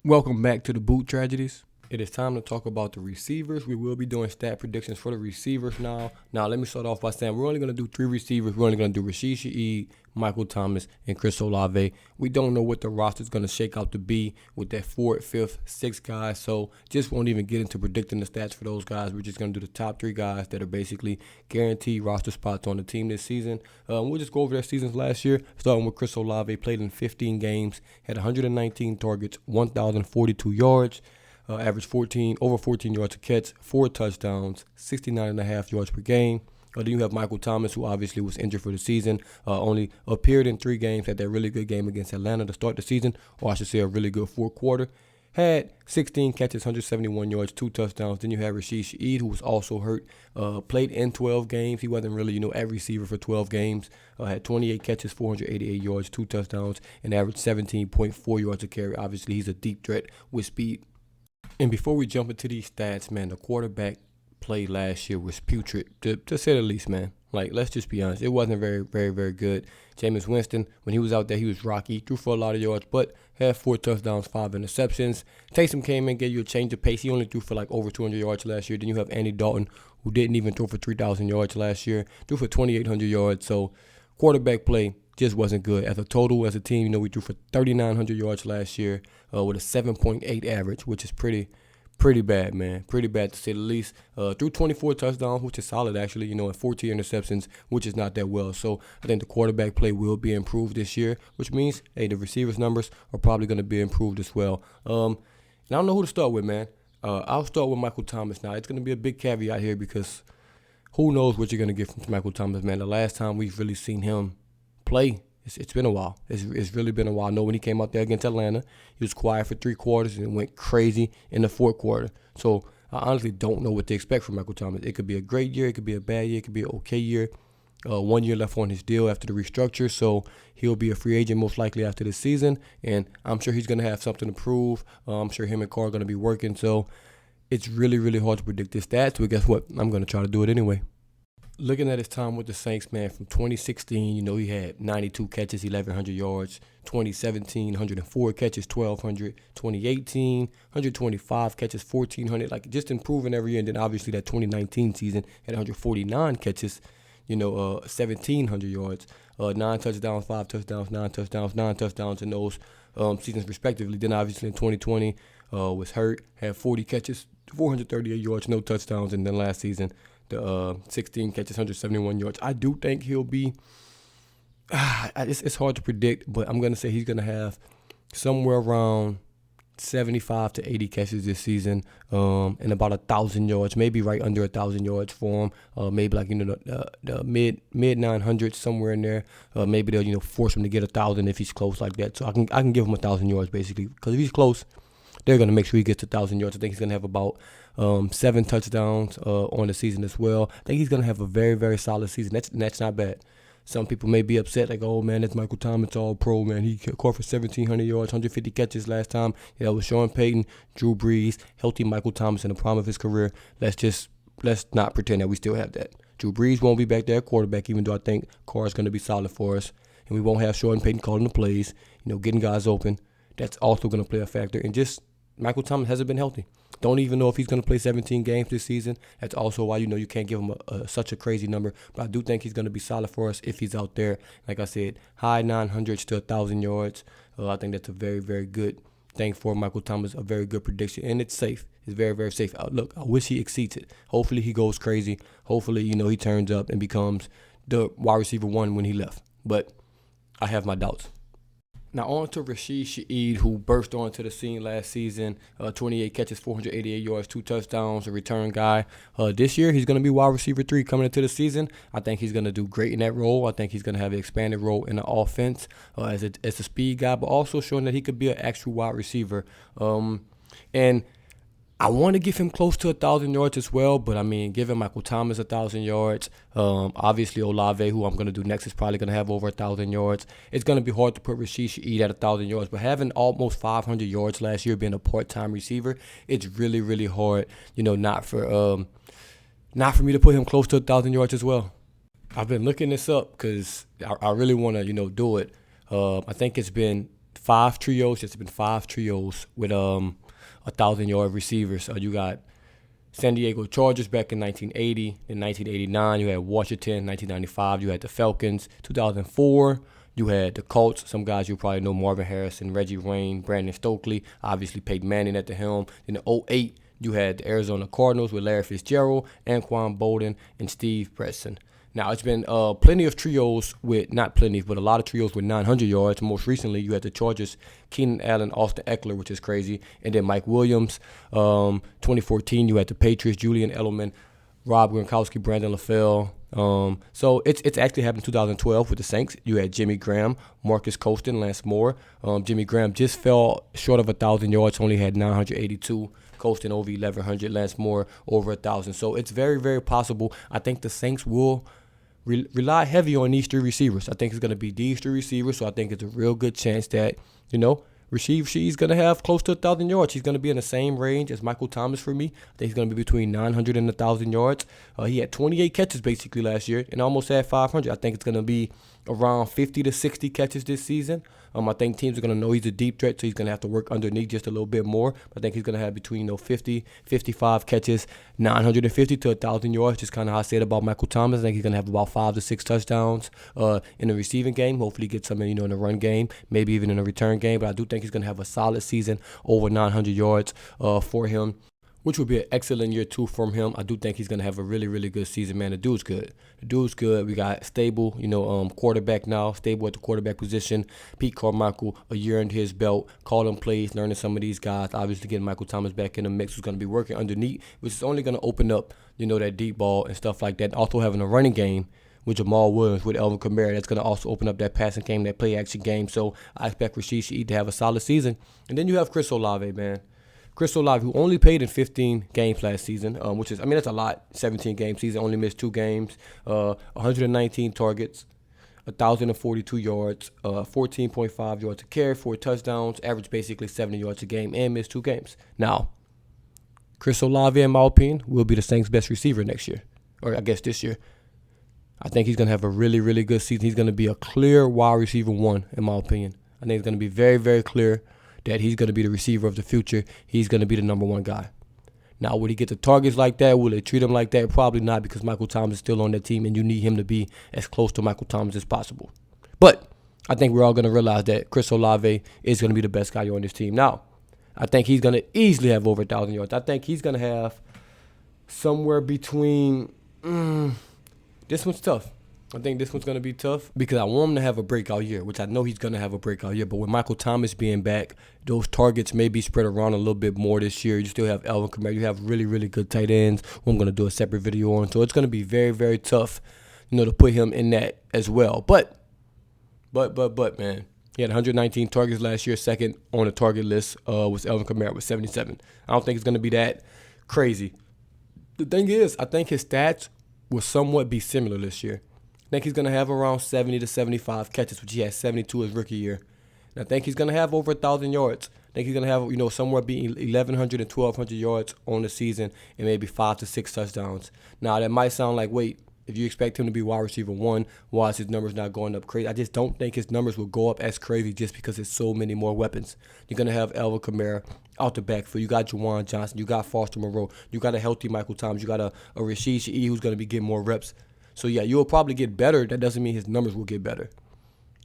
Welcome back to the Boot Tragedies. It is time to talk about the receivers. We will be doing stat predictions for the receivers now. Now, let me start off by saying we're only going to do 3 receivers. We're only going to do Rasheed Shaheed, Michael Thomas, and Chris Olave. We don't know what the roster is going to shake out to be with that 4th, 5th, 6th guys. So just won't even get into predicting the stats for those guys. We're just going to do the top 3 guys that are basically guaranteed roster spots on the team this season. We'll just go over their seasons last year, starting with Chris Olave. Played in 15 games, had 119 targets, 1,042 yards. Averaged over 14 yards a catch, 4 touchdowns, 69.5 yards per game. Then you have Michael Thomas, who obviously was injured for the season, only appeared in 3 games, had that really good game against Atlanta to start the season, or I should say a really good 4th quarter. Had 16 catches, 171 yards, 2 touchdowns. Then you have Rasheed Shaheed, who was also hurt, played in 12 games. He wasn't really, a receiver for 12 games. Had 28 catches, 488 yards, 2 touchdowns, and averaged 17.4 yards a carry. Obviously, he's a deep threat with speed. And before we jump into these stats, man, the quarterback play last year was putrid, to say the least, man. Like, let's just be honest. It wasn't very, very, very good. Jameis Winston, when he was out there, he was rocky. Threw for a lot of yards, but had 4 touchdowns, 5 interceptions. Taysom came in, gave you a change of pace. He only threw for like over 200 yards last year. Then you have Andy Dalton, who didn't even throw for 3,000 yards last year. Threw for 2,800 yards. So quarterback play just wasn't good. As a total, as a team, we threw for 3,900 yards last year with a 7.8 average, which is pretty bad, man. Pretty bad to say the least. Threw 24 touchdowns, which is solid, actually, and 14 interceptions, which is not that well. So I think the quarterback play will be improved this year, which means, hey, the receivers' numbers are probably going to be improved as well. And I don't know who to start with, man. I'll start with Michael Thomas now. It's going to be a big caveat here because who knows what you're going to get from Michael Thomas, man. The last time we've really seen him play, it's been a while. It's really been a while. I know when he came out there against Atlanta, he was quiet for 3 quarters and went crazy in the 4th quarter. So I honestly don't know what to expect from Michael Thomas. It could be a great year. It could be a bad year. It could be an okay year. 1 year left on his deal after the restructure, so he'll be a free agent most likely after this season, and I'm sure he's going to have something to prove. I'm sure him and Carr are going to be working, so it's really, really hard to predict his stats, but guess what? I'm going to try to do it anyway. Looking at his time with the Saints, man, from 2016, he had 92 catches, 1,100 yards. 2017, 104 catches, 1,200. 2018, 125 catches, 1,400. Like, just improving every year. And then, obviously, that 2019 season had 149 catches, 1,700 yards. 9 touchdowns, 5 touchdowns, 9 touchdowns, 9 touchdowns in those seasons, respectively. Then, obviously, in 2020, was hurt, had 40 catches, 438 yards, no touchdowns. And then last season, the 16 catches, 171 yards. I do think he'll be it's hard to predict, but I'm going to say he's going to have somewhere around 75 to 80 catches this season and about 1,000 yards, maybe right under 1,000 yards for him. Maybe like, the mid 900s, somewhere in there. Maybe they'll, force him to get 1,000 if he's close like that. So I can give him 1,000 yards, basically, because if he's close, they're going to make sure he gets to 1,000 yards. I think he's going to have about 7 touchdowns on the season as well. I think he's going to have a very, very solid season. That's not bad. Some people may be upset, like, oh, man, that's Michael Thomas, all pro, man. He caught for 1,700 yards, 150 catches last time. Yeah, it was Sean Payton, Drew Brees, healthy Michael Thomas in the prime of his career. Let's not pretend that we still have that. Drew Brees won't be back there at quarterback, even though I think Carr is going to be solid for us. And we won't have Sean Payton calling the plays, getting guys open. That's also going to play a factor. And just Michael Thomas hasn't been healthy. Don't even know if he's going to play 17 games this season. That's also why, you can't give him such a crazy number. But I do think he's going to be solid for us if he's out there. Like I said, high 900s to 1,000 yards. I think that's a very, very good thing for Michael Thomas, a very good prediction. And it's safe. It's very, very safe. Look, I wish he exceeds it. Hopefully he goes crazy. Hopefully, he turns up and becomes the wide receiver 1 when he left. But I have my doubts. Now on to Rasheed Shaheed, who burst onto the scene last season. 28 catches, 488 yards, 2 touchdowns, a return guy. This year, he's going to be wide receiver 3 coming into the seaand I think he's going to do great in that role. I think he's going to have an expanded role in the offense as a speed guy, but also showing that he could be an actual wide receiver. And I want to give him close to 1,000 yards as well, but giving Michael Thomas 1,000 yards, obviously Olave, who I'm going to do next, is probably going to have over 1,000 yards. It's going to be hard to put Rasheed Shaheed at 1,000 yards, but having almost 500 yards last year, being a part-time receiver, it's really, really hard. Not for me to put him close to 1,000 yards as well. I've been looking this up because I really want to, do it. I think it's been 5 trios. It's been 5 trios with 1,000-yard receivers. You got San Diego Chargers back in 1980. In 1989, you had Washington. 1995, you had the Falcons. 2004, you had the Colts. Some guys you probably know: Marvin Harrison, Reggie Wayne, Brandon Stokely. Obviously, Peyton Manning at the helm. In 2008, you had the Arizona Cardinals with Larry Fitzgerald, Anquan Bolden, and Steve Preston. Now, it's been plenty of trios with, not plenty, but a lot of trios with 900 yards. Most recently, you had the Chargers, Keenan Allen, Austin Eckler, which is crazy, and then Mike Williams. 2014, you had the Patriots, Julian Edelman, Rob Gronkowski, Brandon LaFell. So it's actually happened in 2012 with the Saints. You had Jimmy Graham, Marcus Colston, Lance Moore. Jimmy Graham just fell short of 1,000 yards, only had 982. Colston over 1,100, Lance Moore over 1,000. So it's very, very possible. I think the Saints will rely heavy on these 3 receivers. I think it's going to be these 3 receivers, so I think it's a real good chance that, Rasheed Shaheed's going to have close to 1,000 yards. He's going to be in the same range as Michael Thomas for me. I think he's going to be between 900 and 1,000 yards. He had 28 catches basically last year and almost had 500. I think it's going to be around 50 to 60 catches this season. I think teams are going to know he's a deep threat, so he's going to have to work underneath just a little bit more. I think he's going to have between 50, 55 catches, 950 to 1,000 yards, just kind of how I said about Michael Thomas. I think he's going to have about 5 to 6 touchdowns in the receiving game. Hopefully get some in the run game, maybe even in the return game. But I do think he's going to have a solid season, over 900 yards for him, which would be an excellent year 2 from him. I do think he's going to have a really, really good season, man. The dude's good. We got stable, quarterback now, stable at the quarterback position. Pete Carmichael, a year into his belt, calling plays, learning some of these guys. Obviously, getting Michael Thomas back in the mix, who's going to be working underneath, which is only going to open up, that deep ball and stuff like that. Also having a running game with Jamal Williams, with Alvin Kamara, that's going to also open up that passing game, that play-action game. So I expect Rasheed Shaheed to have a solid season. And then you have Chris Olave, man. Chris Olave, who only played in 15 games last season, which is, that's a lot. 17-game season, only missed 2 games, 119 targets, 1,042 yards, 14.5 yards a carry, 4 touchdowns, average basically 70 yards a game, and missed 2 games. Now, Chris Olave, in my opinion, will be the Saints' best receiver next year, or I guess this year. I think he's going to have a really, really good season. He's going to be a clear wide receiver 1, in my opinion. I think it's going to be very, very clear that he's going to be the receiver of the future. He's going to be the number 1 guy. Now, would he get the targets like that? Will they treat him like that? Probably not, because Michael Thomas is still on that team, and you need him to be as close to Michael Thomas as possible. But I think we're all going to realize that Chris Olave is going to be the best guy on this team. Now, I think he's going to easily have over 1,000 yards. I think he's going to have somewhere between this one's tough. I think this one's going to be tough because I want him to have a breakout year, which I know he's going to have a breakout year. But with Michael Thomas being back, those targets may be spread around a little bit more this year. You still have Alvin Kamara. You have really, really good tight ends who I'm going to do a separate video on. So it's going to be very, very tough, to put him in that as well. But, man, he had 119 targets last year. Second on the target list was Alvin Kamara with 77. I don't think it's going to be that crazy. The thing is, I think his stats will somewhat be similar this year. I think he's going to have around 70 to 75 catches, which he had 72 his rookie year. And I think he's going to have over 1,000 yards. I think he's going to have, somewhere between 1,100 and 1,200 yards on the season and maybe 5 to 6 touchdowns. Now, that might sound like, wait, if you expect him to be wide receiver 1, why is his numbers not going up crazy? I just don't think his numbers will go up as crazy just because there's so many more weapons. You're going to have Alvin Kamara out the backfield. You got Juwan Johnson. You got Foster Moreau. You got a healthy Michael Thomas. You got a Rasheed Shaheed who's going to be getting more reps. So, yeah, you'll probably get better. That doesn't mean his numbers will get better.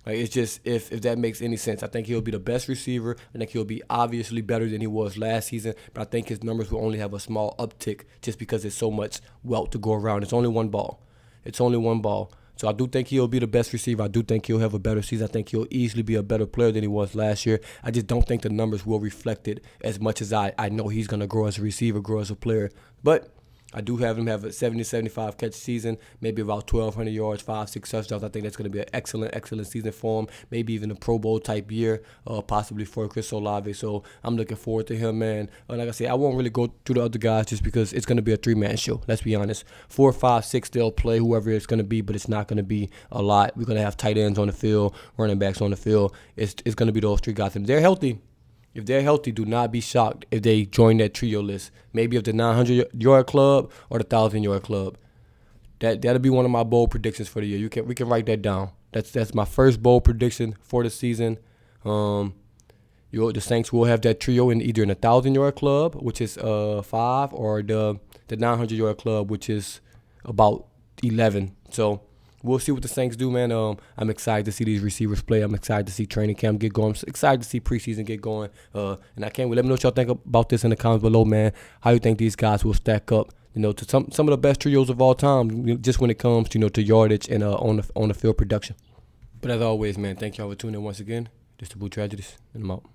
Like, it's just if that makes any sense. I think he'll be the best receiver. I think he'll be obviously better than he was last season. But I think his numbers will only have a small uptick just because there's so much wealth to go around. It's only one ball. So I do think he'll be the best receiver. I do think he'll have a better season. I think he'll easily be a better player than he was last year. I just don't think the numbers will reflect it as much as I know he's going to grow as a receiver, grow as a player. But I do have him have a 70, 75 catch season, maybe about 1,200 yards, 5, 6 touchdowns. I think that's going to be an excellent, excellent season for him. Maybe even a Pro Bowl type year, possibly for Chris Olave. So I'm looking forward to him, man. Like I said, I won't really go through the other guys just because it's going to be a 3-man show. Let's be honest. 4, 5, 6, they'll play whoever it's going to be, but it's not going to be a lot. We're going to have tight ends on the field, running backs on the field. It's going to be those 3 guys. If they're healthy, do not be shocked if they join that trio list. Maybe of the 900-yard club or the 1,000-yard club. That'll be one of my bold predictions for the year. We can write that down. That's my first bold prediction for the season. The Saints will have that trio in either an 1,000-yard club, which is 5, or the 900-yard club, which is about 11. So we'll see what the Saints do, man. I'm excited to see these receivers play. I'm excited to see training camp get going. I'm excited to see preseason get going. And I can't wait. Let me know what y'all think about this in the comments below, man. How you think these guys will stack up, to some of the best trios of all time, just when it comes, to yardage and on the field production. But as always, man, thank y'all for tuning in once again. This is the Blue Tragedies, and I'm out.